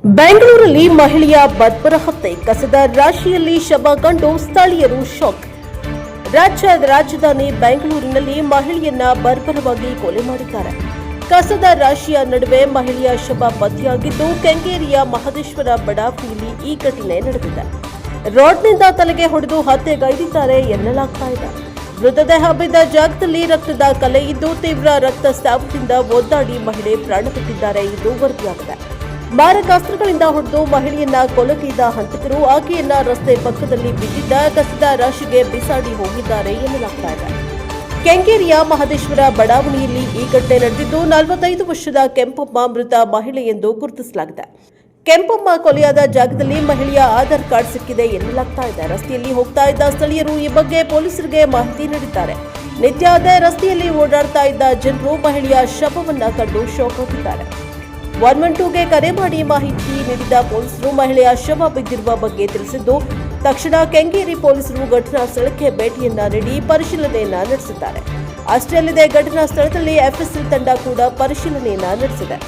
ಬೆಂಗಳೂರಲ್ಲಿ ಮಹಿಳೆಯ ಬರ್ಬರ ಹತ್ಯೆ, ಕಸದ ರಾಶಿಯಲ್ಲಿ ಶವ ಕಂಡು ಸ್ಥಳೀಯರು ಶಾಕ್. ರಾಜ್ಯದ ರಾಜಧಾನಿ ಬೆಂಗಳೂರಿನಲ್ಲಿ ಮಹಿಳೆಯನ್ನ ಬರ್ಬರವಾಗಿ ಕೊಲೆ ಮಾಡಿದ್ದಾರೆ. ಕಸದ ರಾಶಿಯ ನಡುವೆ ಮಹಿಳೆಯ ಶವ ಪತ್ತೆಯಾಗಿದ್ದು, ಕೆಂಗೇರಿಯ ಮಹದೇಶ್ವರ ಬಡಾವಣೆಯಲ್ಲಿ ಈ ಘಟನೆ ನಡೆದಿದೆ. ರಾಡ್ನಿಂದ ತಲೆಗೆ ಹೊಡೆದು ಹತ್ಯೆಗೈದಿದ್ದಾರೆ ಎನ್ನಲಾಗ್ತಾ ಇದೆ. ಮೃತದೇಹ ಬಿದ್ದ ಜಾಗದಲ್ಲಿ ರಕ್ತದ ಕಲೆ ಇದ್ದು, ತೀವ್ರ ರಕ್ತಸ್ರಾವದಿಂದ ಒದ್ದಾಡಿ ಮಹಿಳೆ ಪ್ರಾಣಬಿಟ್ಟಿದ್ದಾರೆ ಎಂದು ವರದಿಯಾಗಿದೆ. ಮಾರಕಾಸ್ತ್ರಗಳಿಂದ ಹೊಡೆದು ಮಹಿಳೆಯನ್ನ ಕೊಲೆಗೈದ ಹಂತಕರು ಆಕೆಯನ್ನ ರಸ್ತೆ ಪಕ್ಕದಲ್ಲಿ ಬಿದ್ದಿದ್ದ ಕಸದ ರಾಶಿಗೆ ಬಿಸಾಡಿ ಹೋಗಿದ್ದಾರೆ ಎನ್ನಲಾಗ್ತಾ ಇದೆ. ಕೆಂಗೇರಿಯ ಮಹದೇಶ್ವರ ಬಡಾವಣೆಯಲ್ಲಿ ಈ ಘಟನೆ ನಡೆದಿದ್ದು, 45 ವರ್ಷದ ಕೆಂಪಮ್ಮ ಮೃತ ಮಹಿಳೆ ಎಂದು ಗುರುತಿಸಲಾಗಿದೆ. ಕೆಂಪಮ್ಮ ಕೊಲೆಯಾದ ಜಾಗದಲ್ಲಿ ಮಹಿಳೆಯ ಆಧಾರ್ ಕಾರ್ಡ್ ಸಿಕ್ಕಿದೆ ಎನ್ನಲಾಗ್ತಾ ಇದೆ. ರಸ್ತೆಯಲ್ಲಿ ಹೋಗ್ತಾ ಇದ್ದ ಸ್ಥಳೀಯರು ಈ ಬಗ್ಗೆ ಪೊಲೀಸರಿಗೆ ಮಾಹಿತಿ ನೀಡಿದ್ದಾರೆ. ನಿತ್ಯ ಅದೇ ರಸ್ತೆಯಲ್ಲಿ ಓಡಾಡ್ತಾ ಇದ್ದ ಜನರು ಮಹಿಳೆಯ ಶವವನ್ನ ಕಂಡು ಶಾಕ್ ಆಗಿದ್ದಾರೆ. 112ಗೆ ಕರೆ ಮಾಡಿ ಮಾಹಿತಿ ನೀಡಿದ ಪೊಲೀಸರು ಮಹಿಳೆಯ ಶವ ಬಿದ್ದಿರುವ ಬಗ್ಗೆ ತಿಳಿಸಿದ್ದು, ತಕ್ಷಣ ಕೆಂಗೇರಿ ಪೊಲೀಸರು ಘಟನಾ ಸ್ಥಳಕ್ಕೆ ಭೇಟಿಯನ್ನ ನೀಡಿ ಪರಿಶೀಲನೆಯನ್ನ ನಡೆಸಿದ್ದಾರೆ. ಅಷ್ಟೇ ಅಲ್ಲದೆ ಘಟನಾ ಸ್ಥಳದಲ್ಲಿ ಎಫ್ಎಸ್ಎಲ್ ತಂಡ ಕೂಡ ಪರಿಶೀಲನೆಯನ್ನ ನಡೆಸಿದೆ.